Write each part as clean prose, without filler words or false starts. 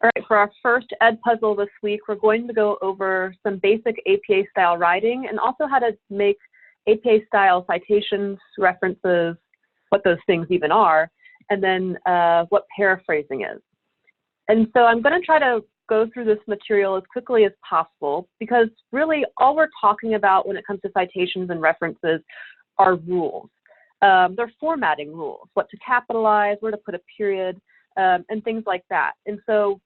All right, for our first ed puzzle this week, we're going to go over some basic APA style writing and also how to make APA style citations, references, what those things even are, and then what paraphrasing is. And so I'm going to try to go through this material as quickly as possible because really all we're talking about when it comes to citations and references are rules. They're formatting rules, what to capitalize, where to put a period, and things like that. And so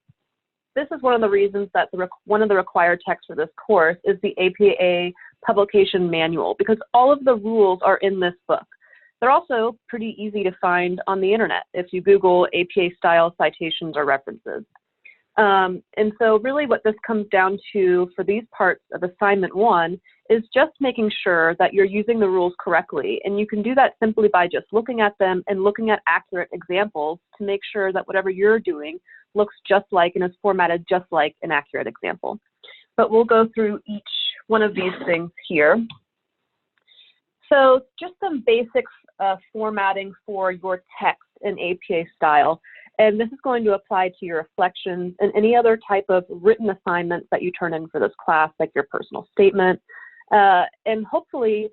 this is one of the reasons that one of the required texts for this course is the APA publication manual, because all of the rules are in this book. They're also pretty easy to find on the internet if you Google APA style citations or references. And so really what this comes down to for these parts of assignment 1 is just making sure that you're using the rules correctly. And you can do that simply by just looking at them and looking at accurate examples to make sure that whatever you're doing looks just like and is formatted just like an accurate example. But we'll go through each one of these things here. So just some basic formatting for your text in APA style. And this is going to apply to your reflections and any other type of written assignments that you turn in for this class, like your personal statement. And hopefully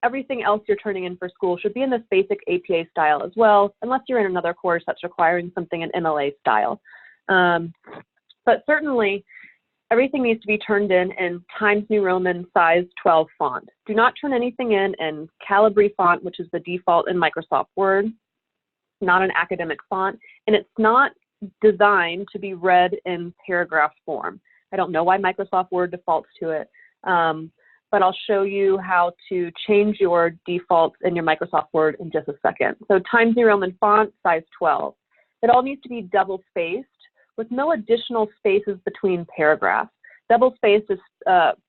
everything else you're turning in for school should be in this basic APA style as well, unless you're in another course that's requiring something in MLA style. But certainly everything needs to be turned in Times New Roman size 12 font. Do not turn anything in Calibri font, which is the default in Microsoft Word, not an academic font, and it's not designed to be read in paragraph form. I don't know why Microsoft Word defaults to it, but I'll show you how to change your defaults in your Microsoft Word in just a second. So Times New Roman font, size 12. It all needs to be double spaced with no additional spaces between paragraphs. Double spaced is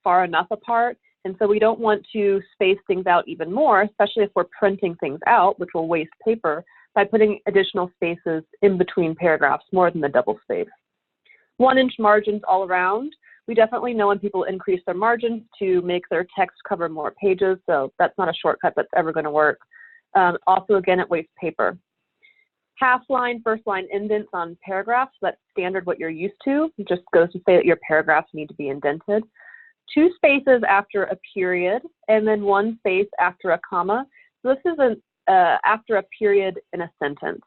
far enough apart, and so we don't want to space things out even more, especially if we're printing things out, which will waste paper, by putting additional spaces in between paragraphs more than the double space. 1-inch margins all around. We definitely know when people increase their margins to make their text cover more pages, so that's not a shortcut that's ever going to work. Also, again, it wastes paper. Half line, first line indents on paragraphs, that's standard what you're used to. It just goes to say that your paragraphs need to be indented. 2 spaces after a period, and then 1 space after a comma. So this is after a period in a sentence.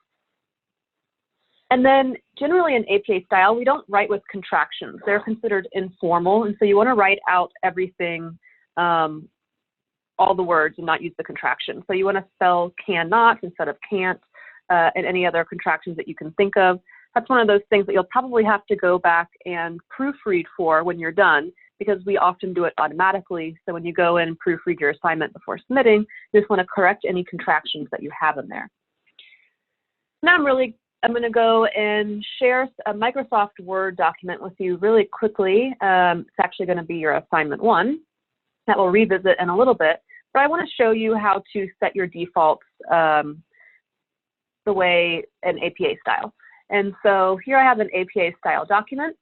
And then generally in APA style, we don't write with contractions. They're considered informal, and so you want to write out everything, all the words, and not use the contraction. So you want to spell cannot instead of can't, and any other contractions that you can think of. That's one of those things that you'll probably have to go back and proofread for when you're done, because we often do it automatically. So when you go in and proofread your assignment before submitting, you just want to correct any contractions that you have in there. Now I'm going to go and share a Microsoft Word document with you really quickly. It's actually going to be your assignment 1 that we'll revisit in a little bit, but I want to show you how to set your defaults the way in APA style. And so here I have an APA style document.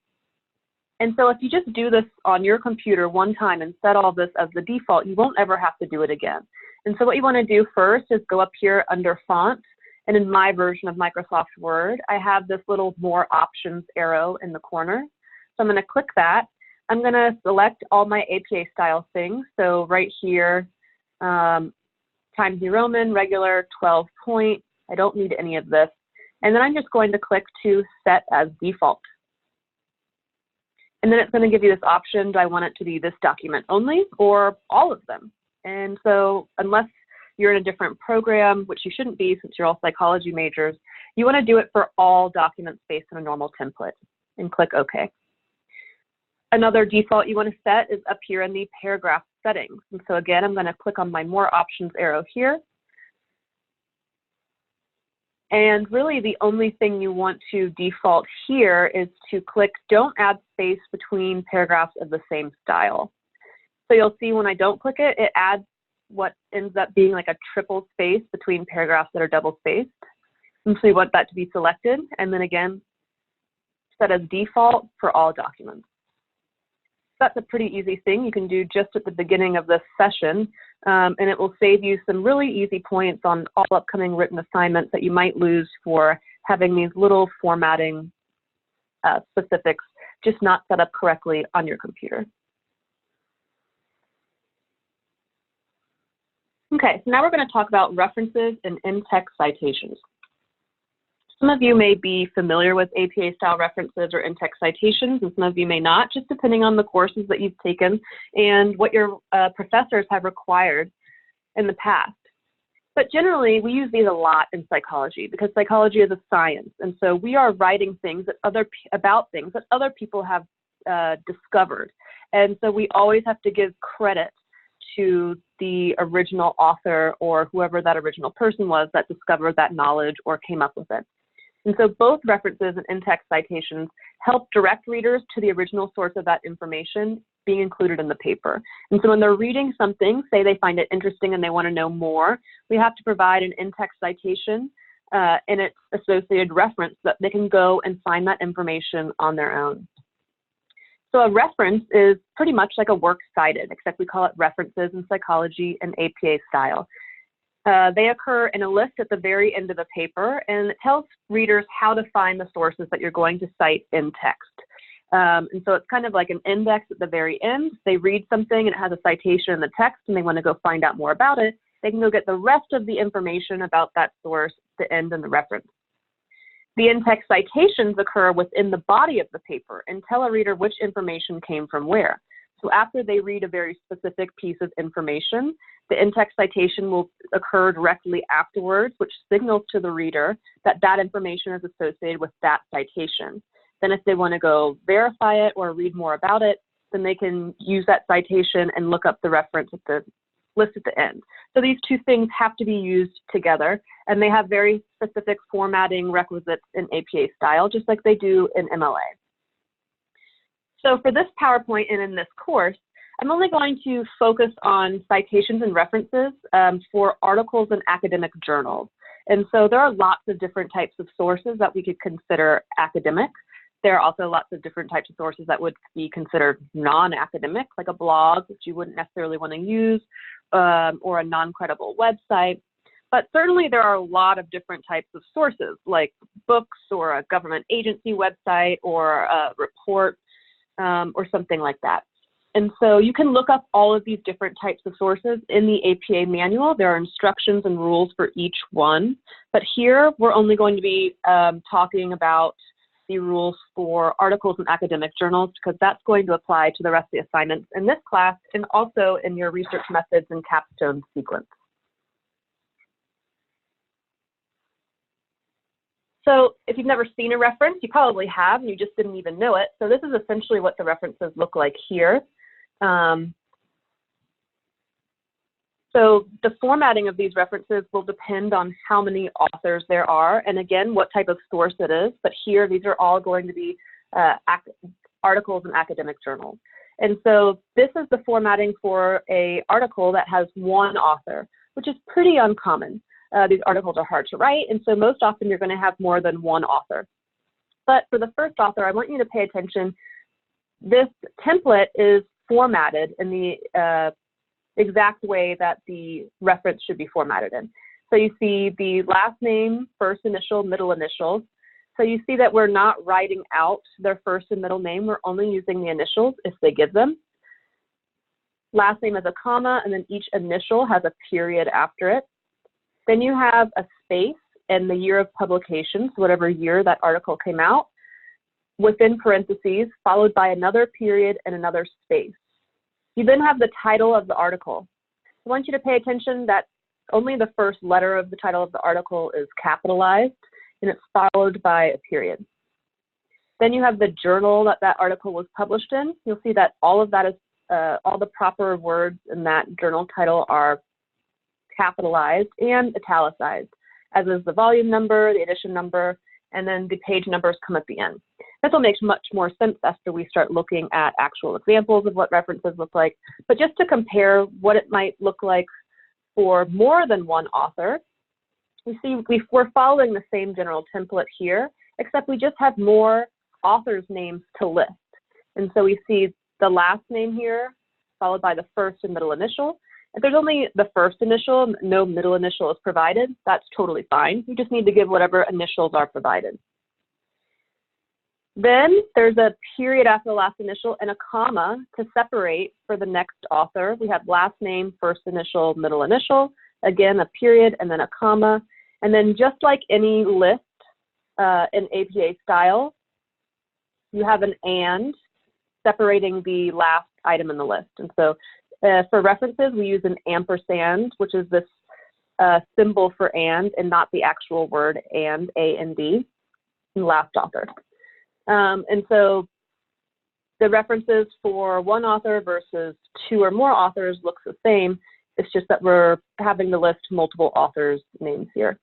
And so if you just do this on your computer one time and set all this as the default, you won't ever have to do it again. And so what you want to do first is go up here under font. And in my version of Microsoft Word, I have this little more options arrow in the corner. So I'm going to click that. I'm going to select all my APA style things. So right here, Times New Roman, regular, 12 point. I don't need any of this. And then I'm just going to click to set as default. And then it's going to give you this option. Do I want it to be this document only or all of them? And so unless you're in a different program, which you shouldn't be since you're all psychology majors, you want to do it for all documents based on a normal template and click OK. Another default you want to set is up here in the paragraph settings. And so again, I'm going to click on my more options arrow here. And really the only thing you want to default here is to click don't add space between paragraphs of the same style. So you'll see when I don't click it, it adds what ends up being like a triple space between paragraphs that are double spaced. And so you want that to be selected. And then again, set as default for all documents. That's a pretty easy thing you can do just at the beginning of this session, and it will save you some really easy points on all upcoming written assignments that you might lose for having these little formatting specifics, just not set up correctly on your computer. Okay, so now we're going to talk about references and in-text citations. Some of you may be familiar with APA-style references or in-text citations, and some of you may not, just depending on the courses that you've taken and what your professors have required in the past. But generally, we use these a lot in psychology because psychology is a science, and so we are writing things about things that other people have discovered. And so we always have to give credit to the original author or whoever that original person was that discovered that knowledge or came up with it. And so both references and in-text citations help direct readers to the original source of that information being included in the paper. And so when they're reading something, say they find it interesting and they want to know more, we have to provide an in-text citation and its associated reference so that they can go and find that information on their own. So a reference is pretty much like a works cited, except we call it references in psychology and APA style. They occur in a list at the very end of the paper, and it tells readers how to find the sources that you're going to cite in text. And so it's kind of like an index at the very end. They read something and it has a citation in the text and they want to go find out more about it. They can go get the rest of the information about that source at the end in the reference. The in-text citations occur within the body of the paper and tell a reader which information came from where. So after they read a very specific piece of information, the in-text citation will occur directly afterwards, which signals to the reader that that information is associated with that citation. Then if they want to go verify it or read more about it, then they can use that citation and look up the reference at the list at the end. So these two things have to be used together, and they have very specific formatting requisites in APA style, just like they do in MLA. So for this PowerPoint and in this course, I'm only going to focus on citations and references for articles in academic journals. And so there are lots of different types of sources that we could consider academic. There are also lots of different types of sources that would be considered non-academic, like a blog, which you wouldn't necessarily want to use, or a non-credible website. But certainly there are a lot of different types of sources, like books or a government agency website or a report or something like that. And so you can look up all of these different types of sources in the APA manual. There are instructions and rules for each one. But here we're only going to be talking about the rules for articles in academic journals, because that's going to apply to the rest of the assignments in this class and also in your research methods and capstone sequence. So if you've never seen a reference, you probably have, and you just didn't even know it. So this is essentially what the references look like here. So the formatting of these references will depend on how many authors there are, and again, what type of source it is. But here, these are all going to be articles in academic journals. And so this is the formatting for an article that has one author, which is pretty uncommon. These articles are hard to write, and so most often you're going to have more than one author. But for the first author, I want you to pay attention. This template is formatted in the exact way that the reference should be formatted in. So you see the last name, first initial, middle initials. So you see that we're not writing out their first and middle name. We're only using the initials if they give them. Last name is a comma, and then each initial has a period after it. Then you have a space and the year of publication, so whatever year that article came out, within parentheses, followed by another period and another space. You then have the title of the article. I want you to pay attention that only the first letter of the title of the article is capitalized, and it's followed by a period. Then you have the journal that that article was published in. You'll see that all of that is, all the proper words in that journal title are capitalized and italicized, as is the volume number, the edition number, and then the page numbers come at the end. This will make much more sense after we start looking at actual examples of what references look like. But just to compare what it might look like for more than one author, you see we're following the same general template here, except we just have more authors' names to list. And so we see the last name here, followed by the first and middle initial. If there's only the first initial, no middle initial is provided, that's totally fine. You just need to give whatever initials are provided. Then there's a period after the last initial and a comma to separate for the next author. We have last name, first initial, middle initial, again, a period and then a comma. And then just like any list in APA style, you have an and separating the last item in the list. And so for references, we use an ampersand, which is this symbol for and not the actual word and, A-N-D, last author. And so the references for one author versus two or more authors looks the same. It's just that we're having to list multiple authors' names here.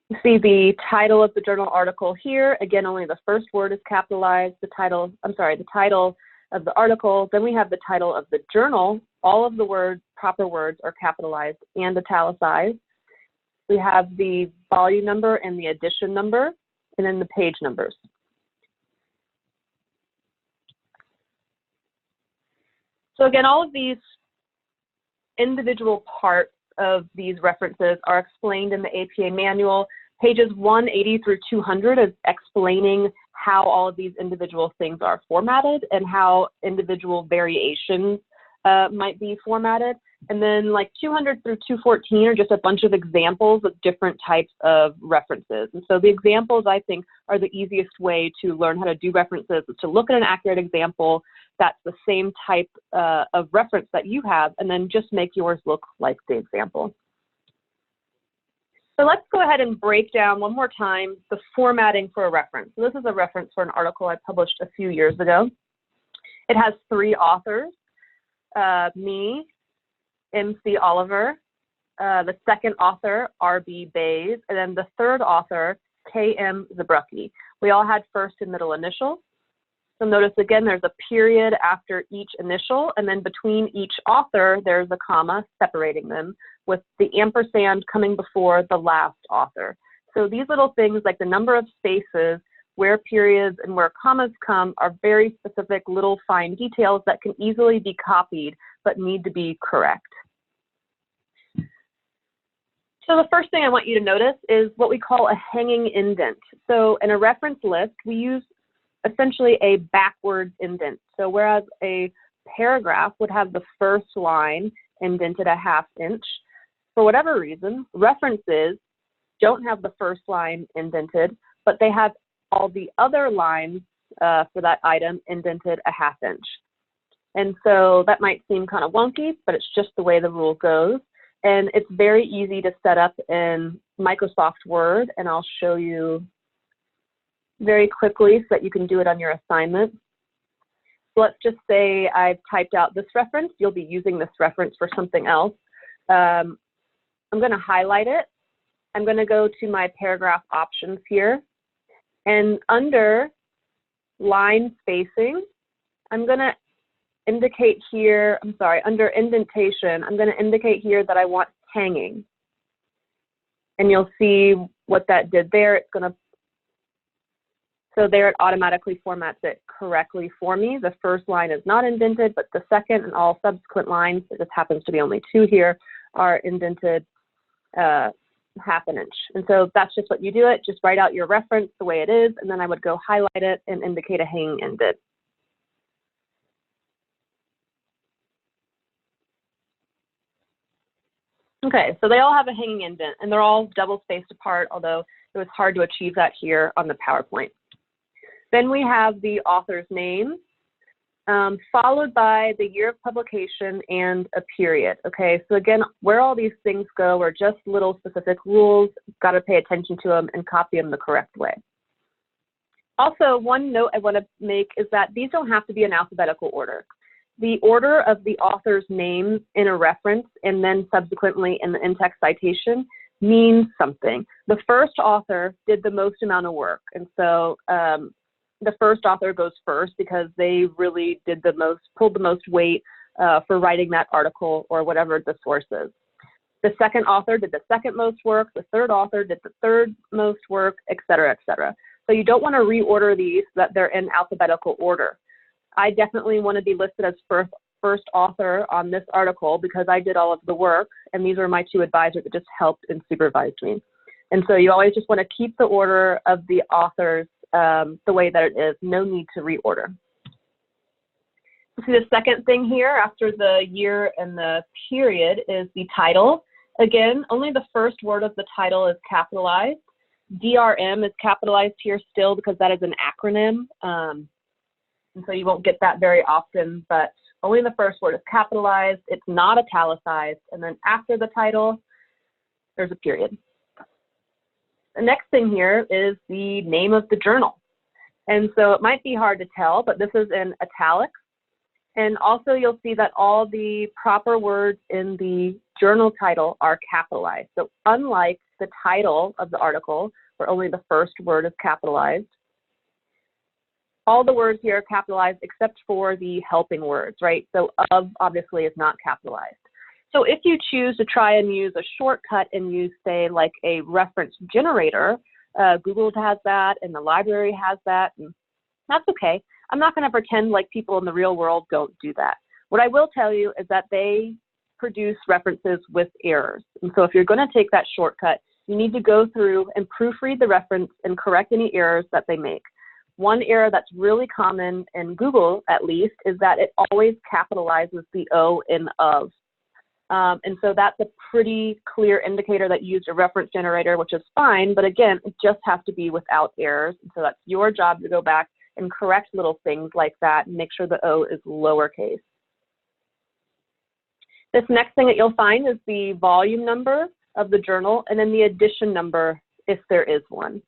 You see the title of the journal article here. Again, only the first word is capitalized. The title of the article. Then we have the title of the journal. All of the words, proper words, are capitalized and italicized. We have the volume number and the edition number, and then the page numbers. So again, all of these individual parts of these references are explained in the APA manual. Pages 180 through 200 is explaining how all of these individual things are formatted and how individual variations might be formatted. And then like 200 through 214 are just a bunch of examples of different types of references. And so the examples, I think, are the easiest way to learn how to do references, is to look at an accurate example that's the same type of reference that you have, and then just make yours look like the example. So let's go ahead and break down one more time the formatting for a reference. So this is a reference for an article I published a few years ago. It has 3 authors, me, M.C. Oliver, the second author, R.B. Bays, and then the third author, K.M. Zabrucki. We all had first and middle initials. So notice again, there's a period after each initial, and then between each author, there's a comma separating them, with the ampersand coming before the last author. So these little things like the number of spaces, where periods and where commas come, are very specific little fine details that can easily be copied but need to be correct. So the first thing I want you to notice is what we call a hanging indent. So in a reference list, we use essentially a backwards indent. So whereas a paragraph would have the first line indented a ½ inch, for whatever reason, references don't have the first line indented, but they have all the other lines for that item indented a ½ inch. And so that might seem kind of wonky, but it's just the way the rule goes. And it's very easy to set up in Microsoft Word, and I'll show you very quickly so that you can do it on your assignment. So let's just say I've typed out this reference. You'll be using this reference for something else. I'm going to highlight it. I'm going to go to my paragraph options here. And under line spacing, I'm going to indicate here, under indentation, I'm going to indicate here that I want hanging. And you'll see what that did there. It's going to, so there it automatically formats it correctly for me. The first line is not indented, but the second and all subsequent lines, it just happens to be only 2 here, are indented ½ inch. And so that's just what you do it. Just write out your reference the way it is, and then I would go highlight it and indicate a hanging indent. Okay, so they all have a hanging indent, and they're all double spaced apart, although it was hard to achieve that here on the PowerPoint. Then we have the author's name, followed by the year of publication and a period. Okay, so again, where all these things go are just little specific rules. Got to pay attention to them and copy them the correct way. Also, one note I want to make is that these don't have to be in alphabetical order. The order of the author's names in a reference and then subsequently in the in-text citation means something. The first author did the most amount of work, and so the first author goes first because they really did the most, pulled the most weight for writing that article or whatever the source is. The second author did the second most work, the third author did the third most work, et cetera, et cetera. So you don't want to reorder these so that they're in alphabetical order. I definitely want to be listed as first author on this article because I did all of the work, and these were my 2 advisors that just helped and supervised me. And so you always just want to keep the order of the authors the way that it is. No need to reorder. See, the second thing here after the year and the period is the title. Again, only the first word of the title is capitalized. DRM is capitalized here still because that is an acronym. And so you won't get that very often, but only the first word is capitalized. It's not italicized. And then after the title, there's a period. The next thing here is the name of the journal. And so it might be hard to tell, but this is in italics. And also you'll see that all the proper words in the journal title are capitalized. So unlike the title of the article, where only the first word is capitalized, all the words here are capitalized except for the helping words, right? So of obviously is not capitalized. So if you choose to try and use a shortcut and use, say, like a reference generator, Google has that and the library has that, and that's okay. I'm not going to pretend like people in the real world don't do that. What I will tell you is that they produce references with errors. And so if you're going to take that shortcut, you need to go through and proofread the reference and correct any errors that they make. One error that's really common in Google, at least, is that it always capitalizes the O in of. And so that's a pretty clear indicator that you used a reference generator, which is fine. But again, it just has to be without errors. And so that's your job to go back and correct little things like that and make sure the O is lowercase. This next thing that you'll find is the volume number of the journal and then the edition number if there is one.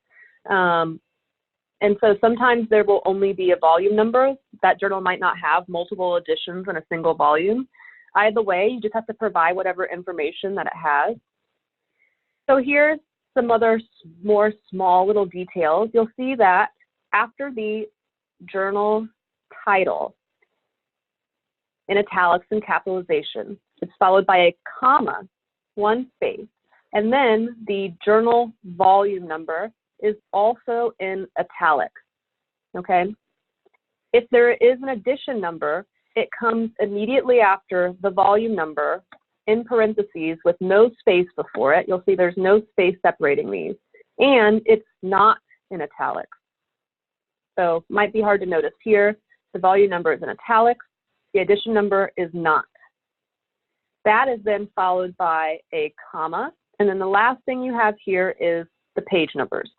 And so sometimes there will only be a volume number. That journal might not have multiple editions in a single volume. Either way, you just have to provide whatever information that it has. So here's some other more small little details. You'll see that after the journal title in italics and capitalization, it's followed by a comma, one space, and then the journal volume number is also in italics, okay? If there is an edition number, it comes immediately after the volume number in parentheses with no space before it. You'll see there's no space separating these, and it's not in italics. So might be hard to notice here. The volume number is in italics. The edition number is not. That is then followed by a comma. And then the last thing you have here is the page numbers.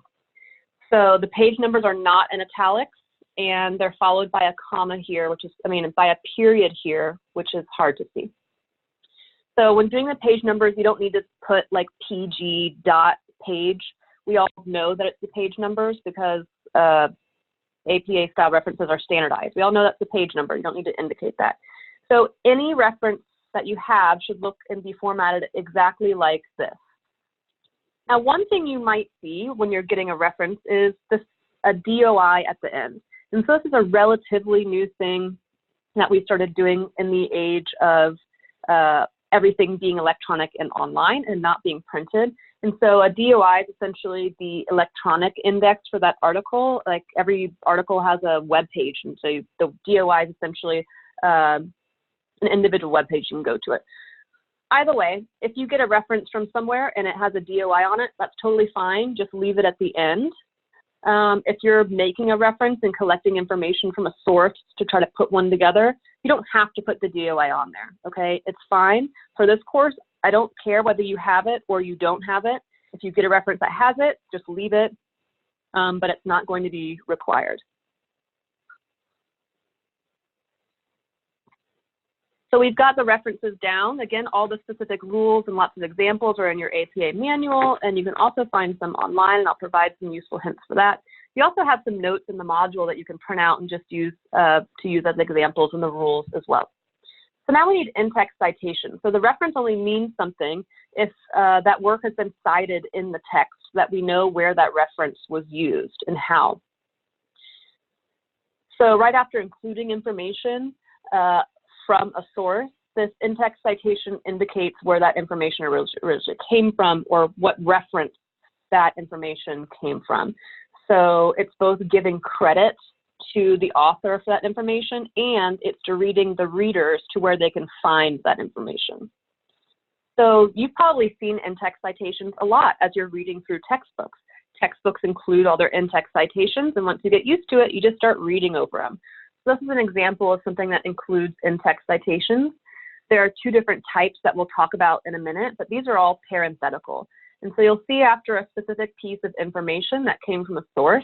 So the page numbers are not in italics, and they're followed by a comma here, which is, by a period here, which is hard to see. So when doing the page numbers, you don't need to put like PG dot page. We all know that it's the page numbers because APA style references are standardized. We all know that's the page number. You don't need to indicate that. So any reference that you have should look and be formatted exactly like this. Now, one thing you might see when you're getting a reference is a DOI at the end. And so this is a relatively new thing that we started doing in the age of everything being electronic and online and not being printed. And so a DOI is essentially the electronic index for that article. Like every article has a web page, and so the DOI is essentially an individual web page. You can go to it. Either way, if you get a reference from somewhere and it has a DOI on it, that's totally fine. Just leave it at the end. If you're making a reference and collecting information from a source to try to put one together, you don't have to put the DOI on there, okay? It's fine. For this course, I don't care whether you have it or you don't have it. If you get a reference that has it, just leave it, but it's not going to be required. So we've got the references down. Again, all the specific rules and lots of examples are in your APA manual, and you can also find some online, and I'll provide some useful hints for that. You also have some notes in the module that you can print out and just use to use as examples in the rules as well. So now we need in-text citation. So the reference only means something if that work has been cited in the text, so that we know where that reference was used and how. So right after including information from a source, this in-text citation indicates where that information originally came from or what reference that information came from. So it's both giving credit to the author for that information, and it's directing the readers to where they can find that information. So you've probably seen in-text citations a lot as you're reading through textbooks. Textbooks include all their in-text citations, and once you get used to it, you just start reading over them. So this is an example of something that includes in-text citations. There are two different types that we'll talk about in a minute, but these are all parenthetical. And so you'll see after a specific piece of information that came from a source,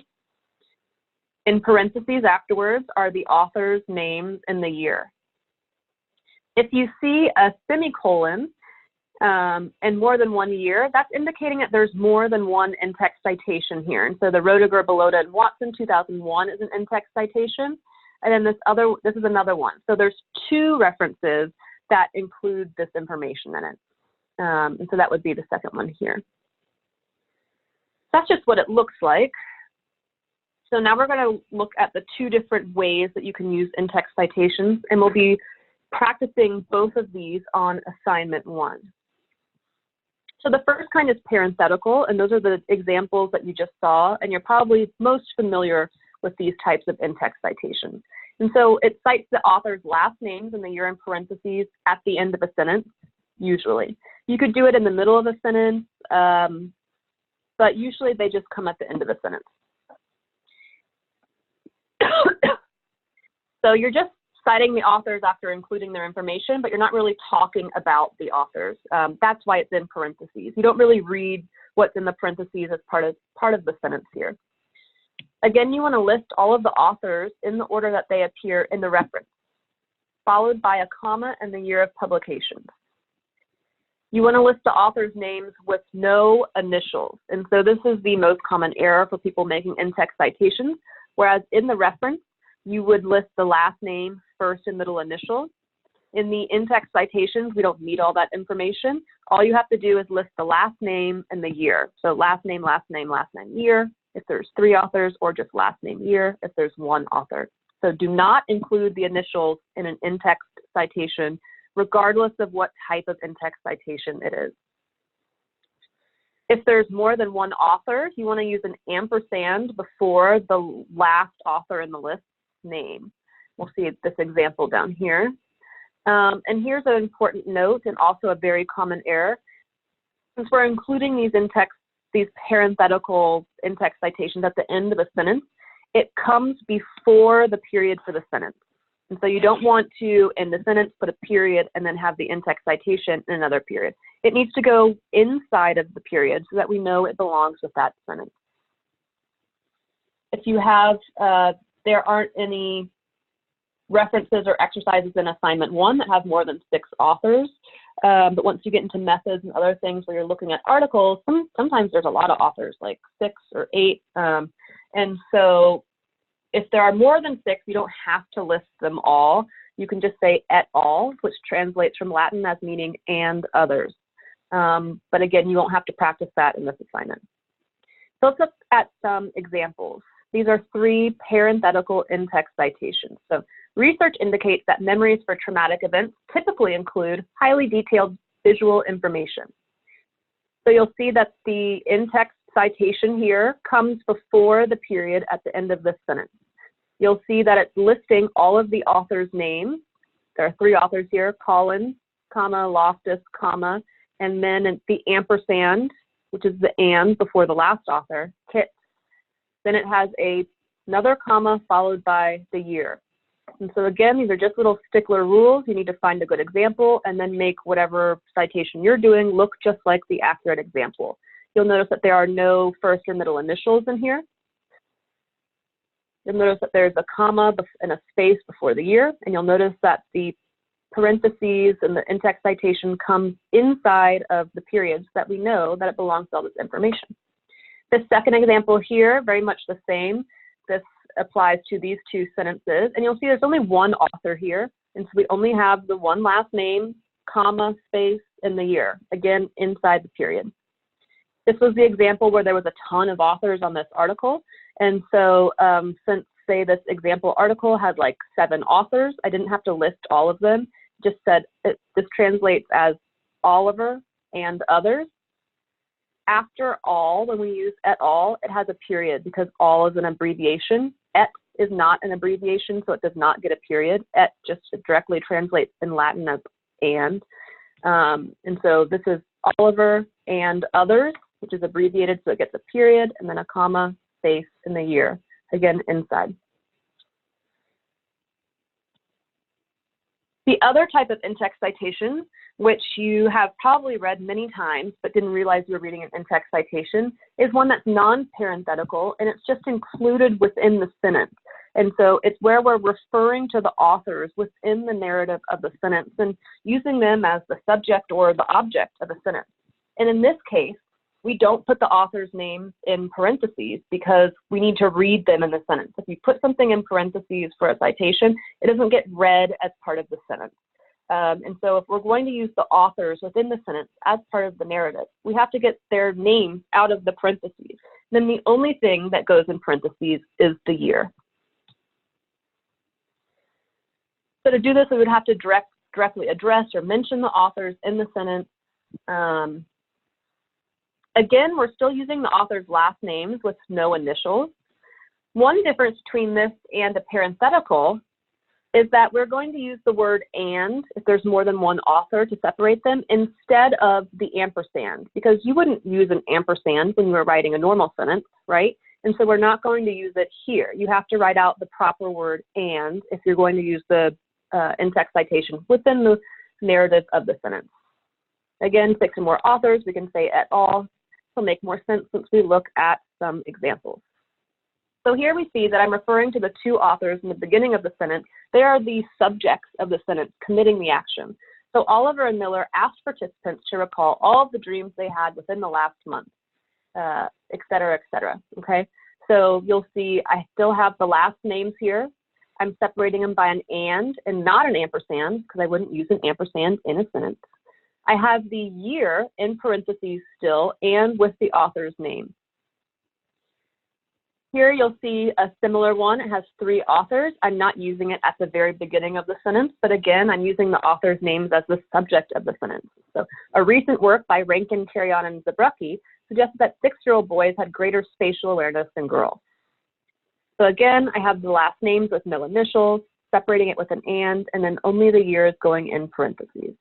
in parentheses afterwards are the author's names and the year. If you see a semicolon and more than 1 year, that's indicating that there's more than one in-text citation here. And so the Roediger, Belota, and Watson 2001 is an in-text citation. And then this is another one. So there's two references that include this information in it. And so that would be the second one here. That's just what it looks like. So now we're going to look at the two different ways that you can use in-text citations, and we'll be practicing both of these on assignment 1. So the first kind is parenthetical, and those are the examples that you just saw, and you're probably most familiar with these types of in-text citations. And so it cites the author's last names and the year in parentheses at the end of a sentence, usually. You could do it in the middle of a sentence, but usually they just come at the end of a sentence. So you're just citing the authors after including their information, but you're not really talking about the authors. That's why it's in parentheses. You don't really read what's in the parentheses as part of the sentence here. Again, you want to list all of the authors in the order that they appear in the reference, followed by a comma and the year of publication. You want to list the author's names with no initials. And so this is the most common error for people making in-text citations, whereas in the reference, you would list the last name, first and middle initials. In the in-text citations, we don't need all that information. All you have to do is list the last name and the year. So last name, year, if there's 3 authors, or just last name, year, if there's 1 author. So do not include the initials in an in-text citation, regardless of what type of in-text citation it is. If there's more than 1 author, you want to use an ampersand before the last author in the list name. We'll see this example down here. And here's an important note, and also a very common error. Since we're including these parenthetical in-text citations at the end of a sentence, it comes before the period for the sentence. And so you don't want to, in the sentence, put a period and then have the in-text citation in another period. It needs to go inside of the period so that we know it belongs with that sentence. If you have, there aren't any references or exercises in assignment 1 that have more than 6 authors. But once you get into methods and other things where you're looking at articles, sometimes there's a lot of authors, like 6 or 8. And so if there are more than 6, you don't have to list them all. You can just say et al., which translates from Latin as meaning and others. But again, you won't have to practice that in this assignment. So let's look at some examples. These are 3 parenthetical in-text citations. So research indicates that memories for traumatic events typically include highly detailed visual information. So you'll see that the in-text citation here comes before the period at the end of the sentence. You'll see that it's listing all of the authors' names. There are 3 authors here: Collins, comma, Loftus, comma, and then the ampersand, which is the and before the last author, Kit. Then it has another comma followed by the year. And so again, these are just little stickler rules. You need to find a good example and then make whatever citation you're doing look just like the accurate example. You'll notice that there are no first or middle initials in here. You'll notice that there's a comma and a space before the year, and you'll notice that the parentheses and the in-text citation comes inside of the periods that we know that it belongs to all this information. The second example here, very much the same. This applies to these 2 sentences, and you'll see there's only 1 author here, and so we only have the 1 last name, comma, space, and the year, again, inside the period. This was the example where there was a ton of authors on this article, and so since, say, this example article had like 7 authors, I didn't have to list all of them, just said this translates as Oliver and others. After all, when we use et al., it has a period because all is an abbreviation. Et is not an abbreviation, so it does not get a period. Et just directly translates in Latin as and. And so this is Oliver and others, which is abbreviated, so it gets a period and then a comma, space, and the year, again, inside. The other type of in-text citation, which you have probably read many times but didn't realize you were reading an in-text citation, is one that's non-parenthetical, and it's just included within the sentence. And so it's where we're referring to the authors within the narrative of the sentence and using them as the subject or the object of the sentence. And in this case, we don't put the author's name in parentheses because we need to read them in the sentence. If you put something in parentheses for a citation, it doesn't get read as part of the sentence. And so if we're going to use the authors within the sentence as part of the narrative, we have to get their name out of the parentheses. Then the only thing that goes in parentheses is the year. So to do this, we would have to directly address or mention the authors in the sentence. Again, we're still using the author's last names with no initials. One difference between this and a parenthetical is that we're going to use the word and if there's more than one author to separate them instead of the ampersand, because you wouldn't use an ampersand when you were writing a normal sentence, right? And so we're not going to use it here. You have to write out the proper word and if you're going to use the in-text citation within the narrative of the sentence. Again, 6 or more authors, we can say et al. It'll make more sense once we look at some examples. So here we see that I'm referring to the 2 authors in the beginning of the sentence. They are the subjects of the sentence committing the action. So Oliver and Miller asked participants to recall all of the dreams they had within the last month, et cetera, okay? So you'll see I still have the last names here. I'm separating them by an and not an ampersand because I wouldn't use an ampersand in a sentence. I have the year in parentheses still and with the author's name. Here you'll see a similar one. It has 3 authors. I'm not using it at the very beginning of the sentence, but again, I'm using the author's names as the subject of the sentence. So a recent work by Rankin, Carrion, and Zabrucki suggests that 6-year-old boys had greater spatial awareness than girls. So again, I have the last names with no initials, separating it with an and then only the years going in parentheses.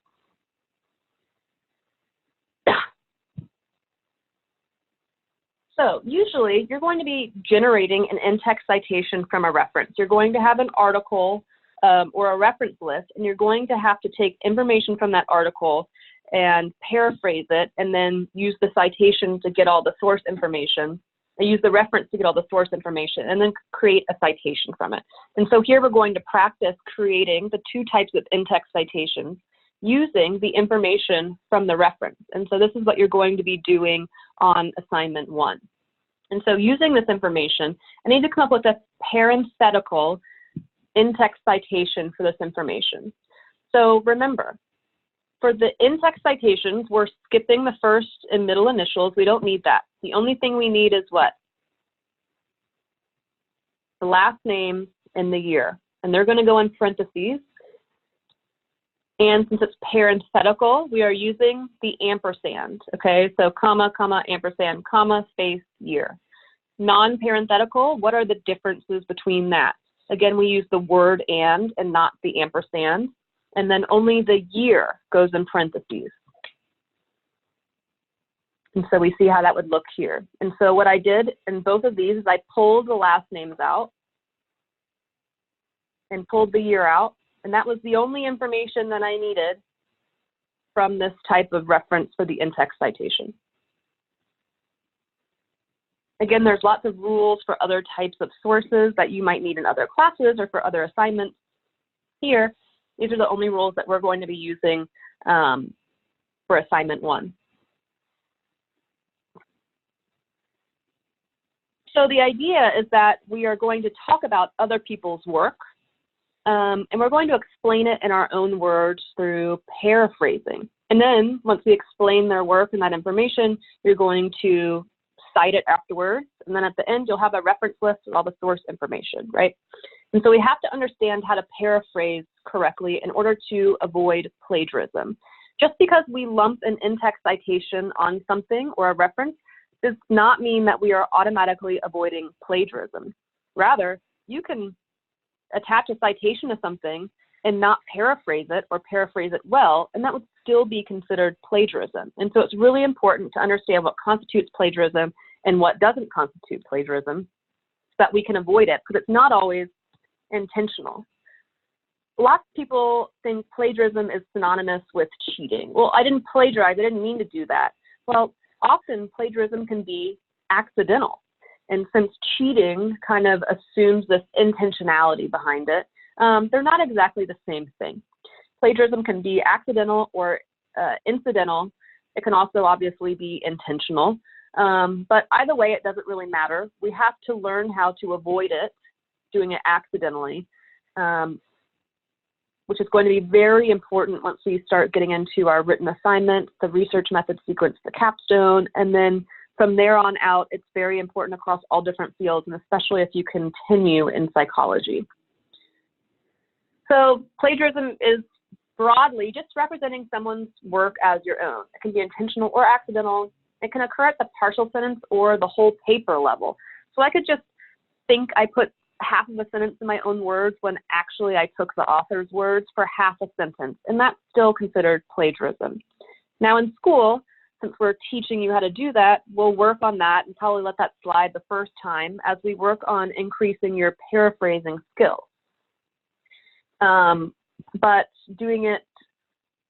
So usually you're going to be generating an in-text citation from a reference. You're going to have an article or a reference list, and you're going to have to take information from that article and paraphrase it and then use the citation to get all the source information. I use the reference to get all the source information and then create a citation from it. And so here we're going to practice creating the 2 types of in-text citations using the information from the reference. And so this is what you're going to be doing on assignment 1. And so using this information, I need to come up with a parenthetical in-text citation for this information. So remember, for the in-text citations, we're skipping the first and middle initials. We don't need that. The only thing we need is what? The last name and the year. And they're going to go in parentheses. And since it's parenthetical, we are using the ampersand, okay? So comma, comma, ampersand, comma, space, year. Non-parenthetical, what are the differences between that? Again, we use the word and not the ampersand. And then only the year goes in parentheses. And so we see how that would look here. And so what I did in both of these is I pulled the last names out and pulled the year out. And that was the only information that I needed from this type of reference for the in-text citation. Again, there's lots of rules for other types of sources that you might need in other classes or for other assignments. Here, these are the only rules that we're going to be using for assignment 1. So the idea is that we are going to talk about other people's work. And we're going to explain it in our own words through paraphrasing. And then once we explain their work and that information, you're going to cite it afterwards. And then at the end, you'll have a reference list with all the source information, right? And so we have to understand how to paraphrase correctly in order to avoid plagiarism. Just because we lump an in-text citation on something or a reference does not mean that we are automatically avoiding plagiarism. Rather, you can attach a citation to something and not paraphrase it or paraphrase it well, and that would still be considered plagiarism. And so it's really important to understand what constitutes plagiarism and what doesn't constitute plagiarism so that we can avoid it, because it's not always intentional. Lots of people think plagiarism is synonymous with cheating. Well, I didn't plagiarize, I didn't mean to do that. Well, often plagiarism can be accidental. And since cheating kind of assumes this intentionality behind it, they're not exactly the same thing. Plagiarism can be accidental or incidental. It can also obviously be intentional. But either way, it doesn't really matter. We have to learn how to avoid it, doing it accidentally, which is going to be very important once we start getting into our written assignment, the research method sequence, the capstone, and then from there on out, it's very important across all different fields, and especially if you continue in psychology. So plagiarism is broadly just representing someone's work as your own. It can be intentional or accidental. It can occur at the partial sentence or the whole paper level. So I could just think I put half of a sentence in my own words when actually I took the author's words for half a sentence, and that's still considered plagiarism. Now in school, since we're teaching you how to do that, we'll work on that and probably let that slide the first time as we work on increasing your paraphrasing skills. But doing it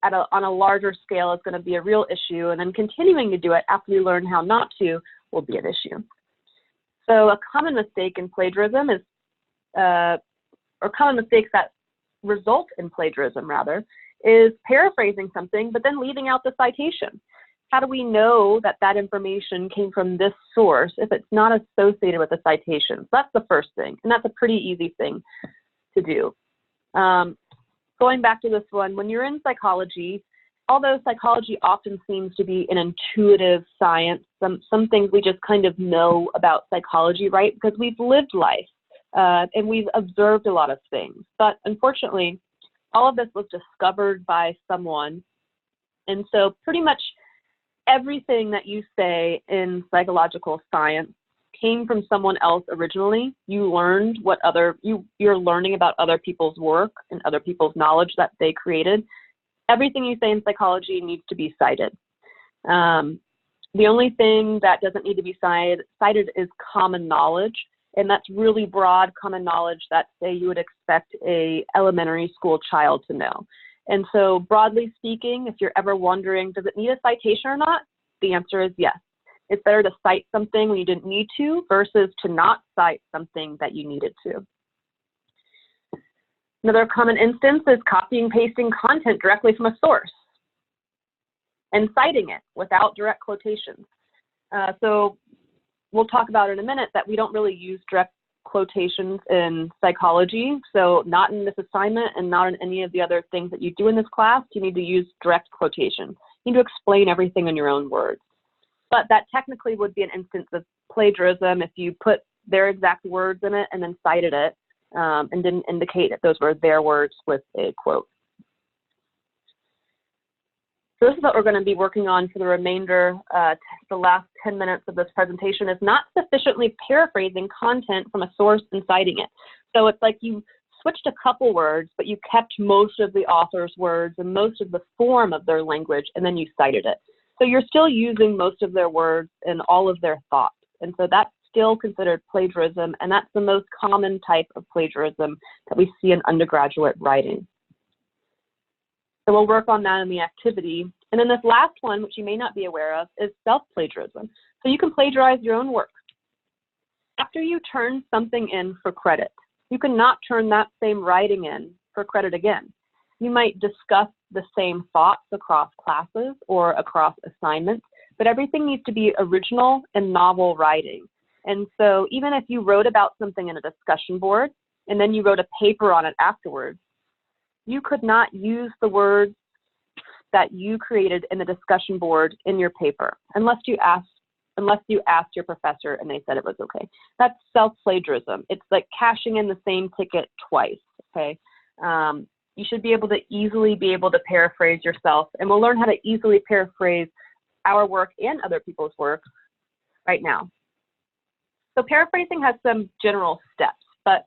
on a larger scale is going to be a real issue, and then continuing to do it after we learn how not to will be an issue. So a common mistake in plagiarism is, or common mistakes that result in plagiarism rather, is paraphrasing something but then leaving out the citation. How do we know that that information came from this source if it's not associated with a citation? So that's the first thing, and that's a pretty easy thing to do. Going back to this one, when you're in psychology, although psychology often seems to be an intuitive science, some things we just kind of know about psychology, right? Because we've lived life and we've observed a lot of things. But unfortunately, all of this was discovered by someone. And so pretty much everything that you say in psychological science came from someone else originally. You learned what you're learning about other people's work and other people's knowledge that they created. Everything you say in psychology needs to be cited. The only thing that doesn't need to be cited is common knowledge, and that's really broad common knowledge that, say, you would expect a elementary school child to know. And so broadly speaking, if you're ever wondering, does it need a citation or not? The answer is yes. It's better to cite something when you didn't need to versus to not cite something that you needed to. Another common instance is copying and pasting content directly from a source and citing it without direct quotations. So we'll talk about in a minute that we don't really use direct quotations in psychology. So not in this assignment and not in any of the other things that you do in this class, you need to use direct quotations. You need to explain everything in your own words. But that technically would be an instance of plagiarism if you put their exact words in it and then cited it and didn't indicate that those were their words with a quote. So this is what we're going to be working on for the remainder, the last 10 minutes of this presentation, is not sufficiently paraphrasing content from a source and citing it. So it's like you switched a couple words, but you kept most of the author's words and most of the form of their language, and then you cited it. So you're still using most of their words and all of their thoughts. And so that's still considered plagiarism, and that's the most common type of plagiarism that we see in undergraduate writing. So we'll work on that in the activity. And then this last one, which you may not be aware of, is self-plagiarism. So you can plagiarize your own work. After you turn something in for credit, you cannot turn that same writing in for credit again. You might discuss the same thoughts across classes or across assignments, but everything needs to be original and novel writing. And so even if you wrote about something in a discussion board and then you wrote a paper on it afterwards, you could not use the words that you created in the discussion board in your paper unless you asked your professor and they said it was okay. That's self-plagiarism. It's like cashing in the same ticket twice, okay? You should be able to easily paraphrase yourself, and we'll learn how to easily paraphrase our work and other people's work right now. So paraphrasing has some general steps, but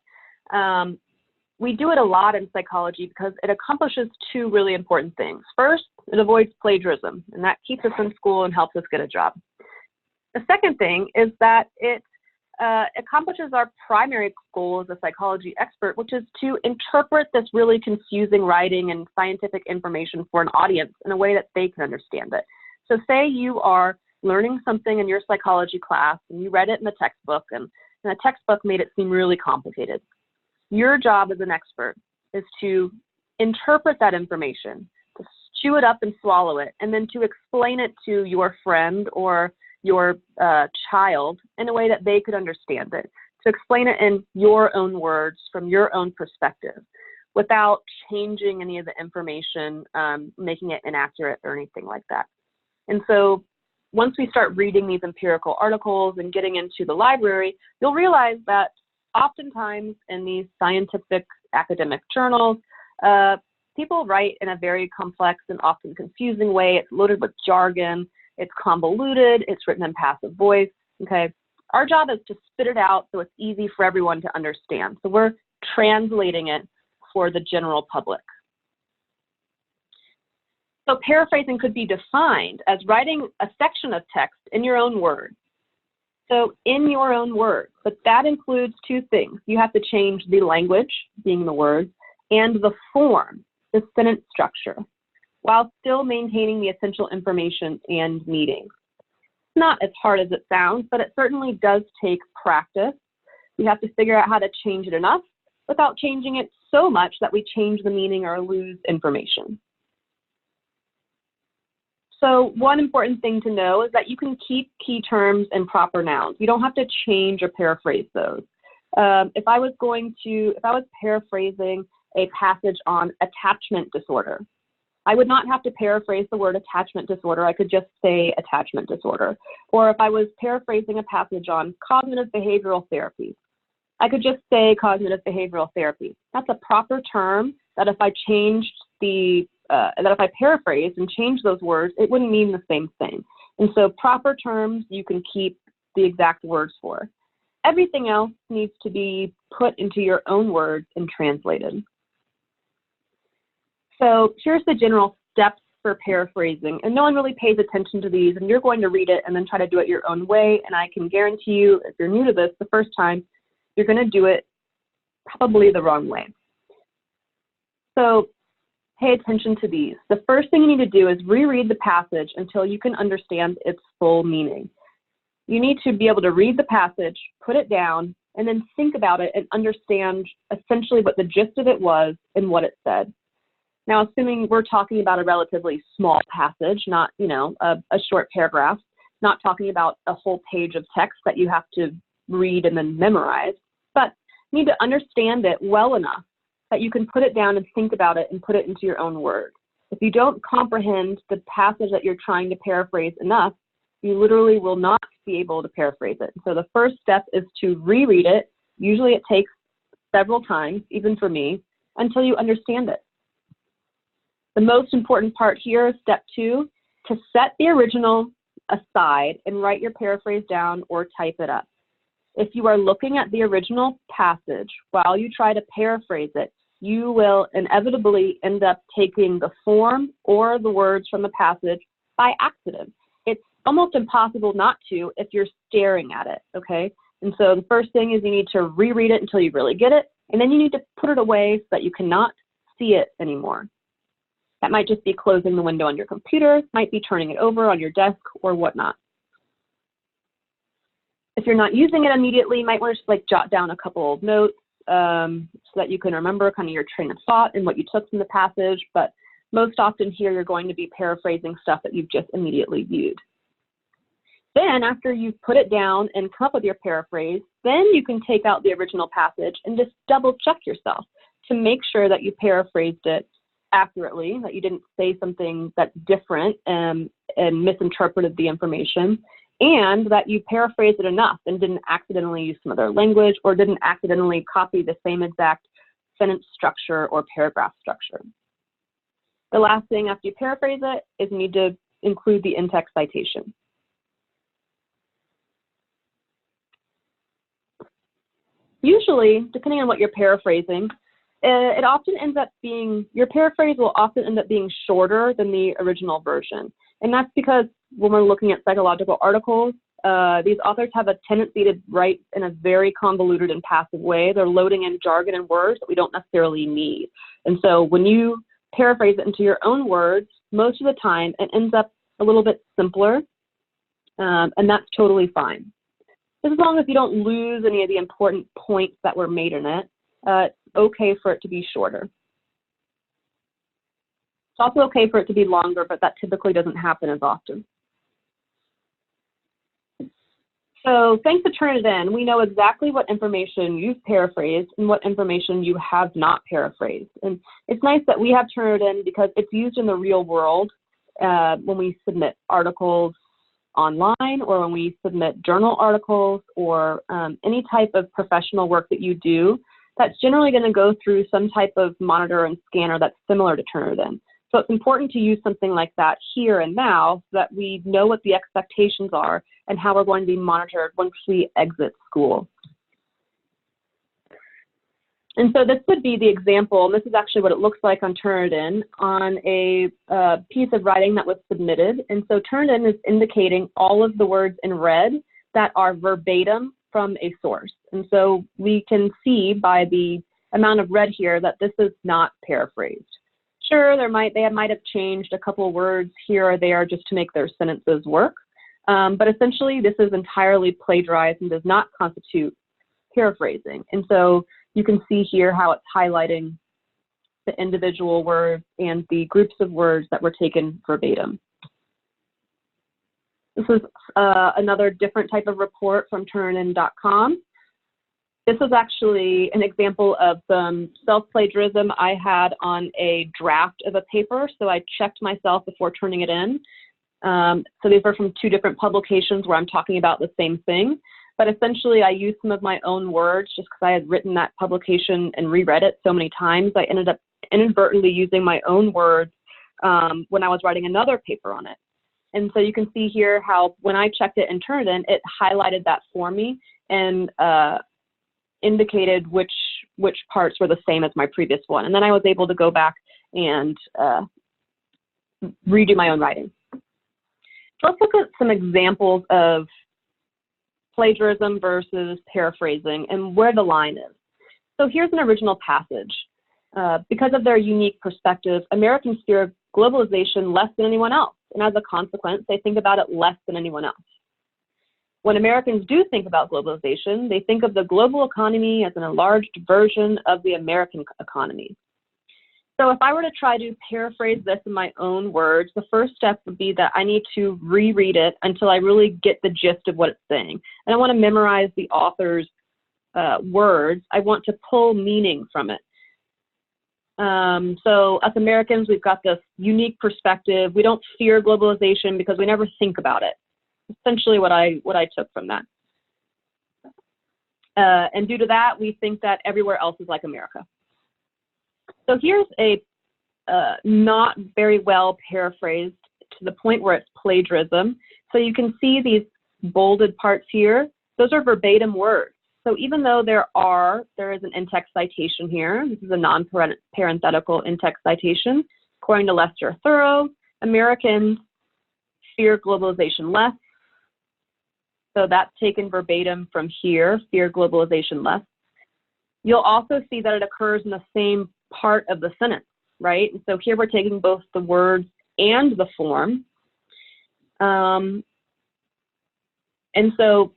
we do it a lot in psychology because it accomplishes two really important things. First, it avoids plagiarism, and that keeps us in school and helps us get a job. The second thing is that it accomplishes our primary goal as a psychology expert, which is to interpret this really confusing writing and scientific information for an audience in a way that they can understand it. So say you are learning something in your psychology class and you read it in the textbook, and the textbook made it seem really complicated. Your job as an expert is to interpret that information, to chew it up and swallow it, and then to explain it to your friend or your child in a way that they could understand it, to explain it in your own words from your own perspective without changing any of the information, making it inaccurate or anything like that. And so once we start reading these empirical articles and getting into the library, you'll realize that oftentimes in these scientific academic journals, people write in a very complex and often confusing way. It's loaded with jargon, it's convoluted, it's written in passive voice, okay? Our job is to spit it out so it's easy for everyone to understand. So we're translating it for the general public. So paraphrasing could be defined as writing a section of text in your own words. So in your own words, but that includes two things. You have to change the language, being the words, and the form, the sentence structure, while still maintaining the essential information and meaning. It's not as hard as it sounds, but it certainly does take practice. You have to figure out how to change it enough without changing it so much that we change the meaning or lose information. So one important thing to know is that you can keep key terms and proper nouns. You don't have to change or paraphrase those. If I was paraphrasing a passage on attachment disorder, I would not have to paraphrase the word attachment disorder. I could just say attachment disorder. Or if I was paraphrasing a passage on cognitive behavioral therapy, I could just say cognitive behavioral therapy. That's a proper term that if I changed that if I paraphrase and change those words, it wouldn't mean the same thing. And so proper terms you can keep the exact words for. Everything else needs to be put into your own words and translated. So here's the general steps for paraphrasing, and no one really pays attention to these, and you're going to read it and then try to do it your own way, and I can guarantee you, if you're new to this the first time, you're going to do it probably the wrong way. So pay attention to these. The first thing you need to do is reread the passage until you can understand its full meaning. You need to be able to read the passage, put it down, and then think about it and understand essentially what the gist of it was and what it said. Now, assuming we're talking about a relatively small passage, not, a short paragraph, not talking about a whole page of text that you have to read and then memorize, but you need to understand it well enough that you can put it down and think about it and put it into your own words. If you don't comprehend the passage that you're trying to paraphrase enough, you literally will not be able to paraphrase it. So the first step is to reread it. Usually it takes several times, even for me, until you understand it. The most important part here is step 2, to set the original aside and write your paraphrase down or type it up. If you are looking at the original passage while you try to paraphrase it, you will inevitably end up taking the form or the words from the passage by accident. It's almost impossible not to if you're staring at it, okay? And so the first thing is you need to reread it until you really get it, and then you need to put it away so that you cannot see it anymore. That might just be closing the window on your computer, might be turning it over on your desk or whatnot. If you're not using it immediately, you might want to just jot down a couple of notes so that you can remember kind of your train of thought and what you took from the passage. But most often here, you're going to be paraphrasing stuff that you've just immediately viewed. Then after you've put it down and come up with your paraphrase, then you can take out the original passage and just double check yourself to make sure that you paraphrased it accurately, that you didn't say something that's different and misinterpreted the information, and that you paraphrased it enough and didn't accidentally use some other language or didn't accidentally copy the same exact sentence structure or paragraph structure. The last thing after you paraphrase it is you need to include the in-text citation. Usually, depending on what you're paraphrasing, it often ends up being, your paraphrase will often end up being shorter than the original version. And that's because when we're looking at psychological articles, these authors have a tendency to write in a very convoluted and passive way. They're loading in jargon and words that we don't necessarily need. And so when you paraphrase it into your own words, most of the time it ends up a little bit simpler, and that's totally fine. As long as you don't lose any of the important points that were made in it, it's okay for it to be shorter. It's also okay for it to be longer, but that typically doesn't happen as often. So thanks to Turnitin, we know exactly what information you've paraphrased and what information you have not paraphrased. And it's nice that we have Turnitin because it's used in the real world when we submit articles online, or when we submit journal articles, or any type of professional work that you do. That's generally going to go through some type of monitor and scanner that's similar to Turnitin. So it's important to use something like that here and now so that we know what the expectations are and how we're going to be monitored once we exit school. And so this would be the example, and this is actually what it looks like on Turnitin on a piece of writing that was submitted. And so Turnitin is indicating all of the words in red that are verbatim from a source. And so we can see by the amount of red here that this is not paraphrased. Sure, they might have changed a couple words here or there just to make their sentences work. But essentially, this is entirely plagiarized and does not constitute paraphrasing. And so you can see here how it's highlighting the individual words and the groups of words that were taken verbatim. This is another different type of report from Turnitin.com. This is actually an example of some self-plagiarism I had on a draft of a paper, so I checked myself before turning it in. So these are from two different publications where I'm talking about the same thing, but essentially I used some of my own words just because I had written that publication and reread it so many times. I ended up inadvertently using my own words when I was writing another paper on it. And so you can see here how when I checked it in Turnitin, it highlighted that for me and indicated which parts were the same as my previous one. And then I was able to go back and redo my own writing. So let's look at some examples of plagiarism versus paraphrasing and where the line is. So here's an original passage. Because of their unique perspective, Americans fear globalization less than anyone else. And as a consequence, they think about it less than anyone else. When Americans do think about globalization, they think of the global economy as an enlarged version of the American economy. So if I were to try to paraphrase this in my own words, the first step would be that I need to reread it until I really get the gist of what it's saying. And I want to memorize the author's words. I want to pull meaning from it. So as Americans, we've got this unique perspective. We don't fear globalization because we never think about it. Essentially what I took from that. And due to that, we think that everywhere else is like America. So here's a not very well paraphrased to the point where it's plagiarism. So you can see these bolded parts here. Those are verbatim words. So even though there is an in-text citation here, this is a non-parenthetical in-text citation. According to Lester Thurow, Americans fear globalization less. So that's taken verbatim from here, fear globalization less. You'll also see that it occurs in the same part of the sentence, right? And so here we're taking both the words and the form. And so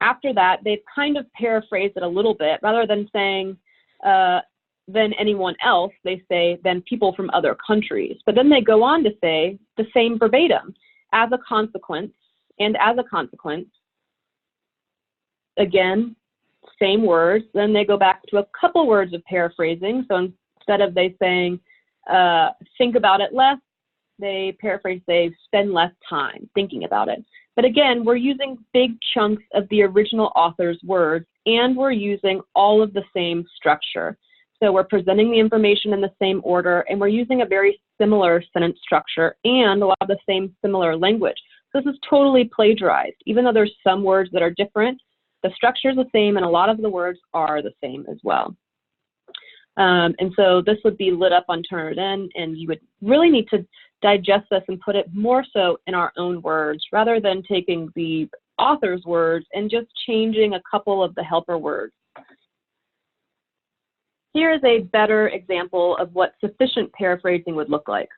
after that, they've kind of paraphrased it a little bit. Rather than saying, than anyone else, they say, than people from other countries. But then they go on to say the same verbatim, as a consequence, and as a consequence, again, same words. Then they go back to a couple words of paraphrasing. So instead of they saying, think about it less, they paraphrase, they spend less time thinking about it. But again, we're using big chunks of the original author's words, and we're using all of the same structure. So we're presenting the information in the same order, and we're using a very similar sentence structure and a lot of the same similar language. So this is totally plagiarized. Even though there's some words that are different, the structure is the same, and a lot of the words are the same as well. And so this would be lit up on Turnitin, and you would really need to digest this and put it more so in our own words rather than taking the author's words and just changing a couple of the helper words. Here is a better example of what sufficient paraphrasing would look like.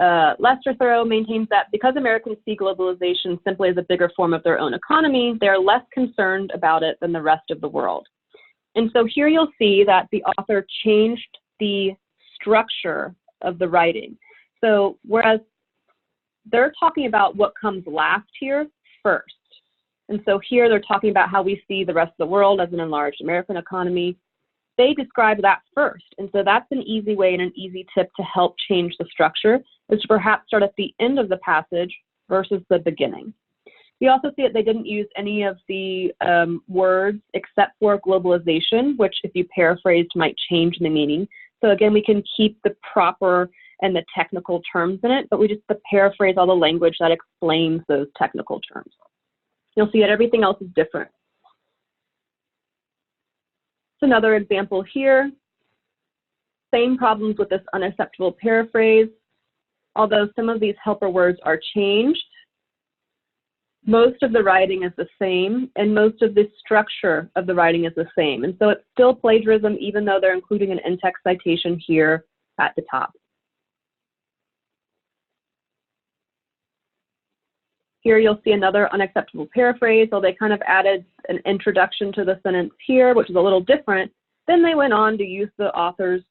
Lester Thoreau maintains that because Americans see globalization simply as a bigger form of their own economy, they are less concerned about it than the rest of the world. And so here you'll see that the author changed the structure of the writing. So whereas they're talking about what comes last here first. And so here they're talking about how we see the rest of the world as an enlarged American economy. They describe that first. And so that's an easy way and an easy tip to help change the structure, is to perhaps start at the end of the passage versus the beginning. You also see that they didn't use any of the words except for globalization, which if you paraphrased might change the meaning. So again, we can keep the proper and the technical terms in it, but we just paraphrase all the language that explains those technical terms. You'll see that everything else is different. So another example here, same problems with this unacceptable paraphrase. Although some of these helper words are changed, most of the writing is the same, and most of the structure of the writing is the same. And so it's still plagiarism, even though they're including an in-text citation here at the top. Here you'll see another unacceptable paraphrase. So they kind of added an introduction to the sentence here, which is a little different. Then they went on to use the author's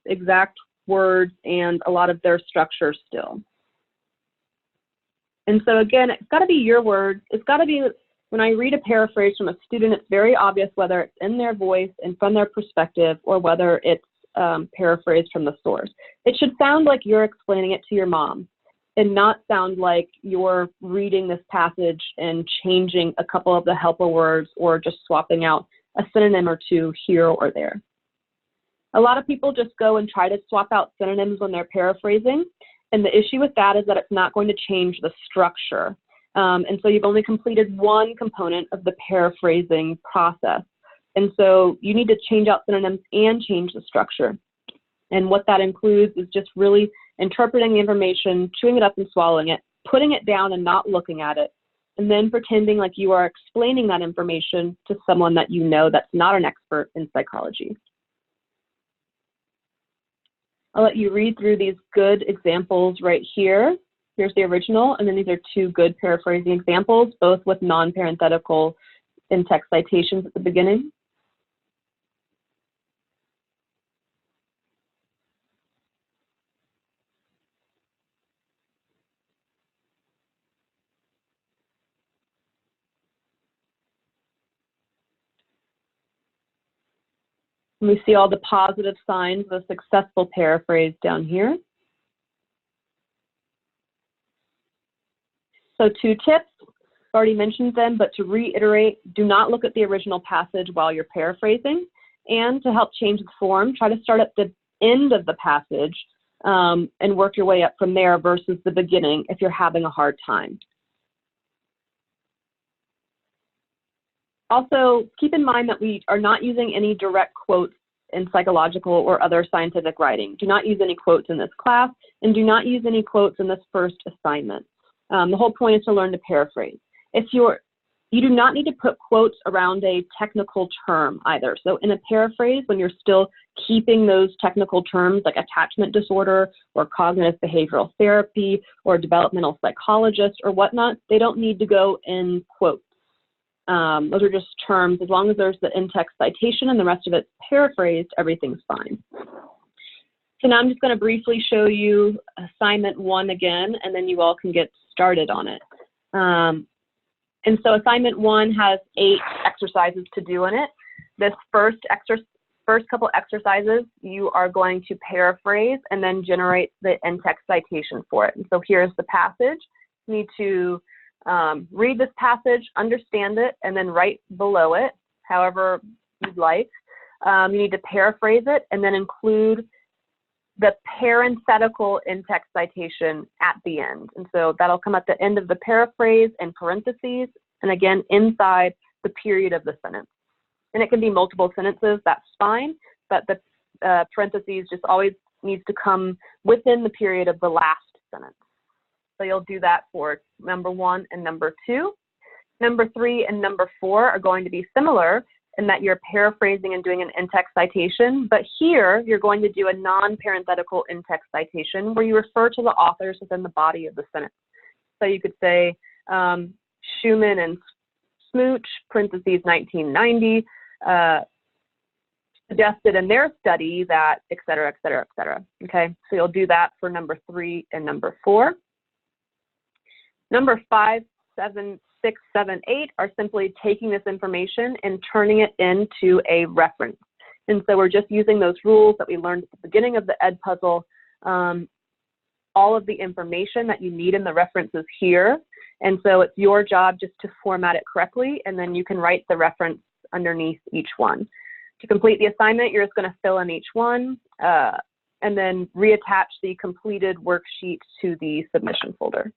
exact words and a lot of their structure still. And so again, it's got to be your words. It's got to be, when I read a paraphrase from a student, it's very obvious whether it's in their voice and from their perspective or whether it's paraphrased from the source. It should sound like you're explaining it to your mom and not sound like you're reading this passage and changing a couple of the helper words or just swapping out a synonym or two here or there. A lot of people just go and try to swap out synonyms when they're paraphrasing. And the issue with that is that it's not going to change the structure. And so you've only completed one component of the paraphrasing process. And so you need to change out synonyms and change the structure. And what that includes is just really interpreting the information, chewing it up and swallowing it, putting it down and not looking at it, and then pretending like you are explaining that information to someone that you know that's not an expert in psychology. I'll let you read through these good examples right here. Here's the original, and then these are two good paraphrasing examples, both with non-parenthetical in-text citations at the beginning. And we see all the positive signs of a successful paraphrase down here. So 2 tips, already mentioned them, but to reiterate, do not look at the original passage while you're paraphrasing. And to help change the form, try to start at the end of the passage and work your way up from there versus the beginning if you're having a hard time. Also, keep in mind that we are not using any direct quotes in psychological or other scientific writing. Do not use any quotes in this class, and do not use any quotes in this first assignment. The whole point is to learn to paraphrase. You do not need to put quotes around a technical term either. So in a paraphrase, when you're still keeping those technical terms like attachment disorder or cognitive behavioral therapy or developmental psychologist or whatnot, they don't need to go in quotes. Those are just terms. As long as there's the in-text citation and the rest of it's paraphrased, everything's fine. So now I'm just going to briefly show you assignment 1 again, and then you all can get started on it. And so assignment 1 has 8 exercises to do in it. This first couple exercises, you are going to paraphrase and then generate the in-text citation for it. And so here's the passage. You need to read this passage, understand it, and then write below it, however you'd like. You need to paraphrase it and then include the parenthetical in-text citation at the end. And so that'll come at the end of the paraphrase in parentheses, and again, inside the period of the sentence. And it can be multiple sentences, that's fine, but the parentheses just always needs to come within the period of the last sentence. So you'll do that for number 1 and number 2. Number 3 and number 4 are going to be similar in that you're paraphrasing and doing an in-text citation, but here you're going to do a non-parenthetical in-text citation where you refer to the authors within the body of the sentence. So you could say Schumann and Smooch, parentheses 1990, suggested in their study that, et cetera, et cetera, et cetera. Okay, so you'll do that for number 3 and number 4. Number 5, 7, 6, 7, 8 are simply taking this information and turning it into a reference. And so we're just using those rules that we learned at the beginning of the Ed puzzle. All of the information that you need in the references here. And so it's your job just to format it correctly, and then you can write the reference underneath each one. To complete the assignment, you're just going to fill in each one and then reattach the completed worksheet to the submission folder.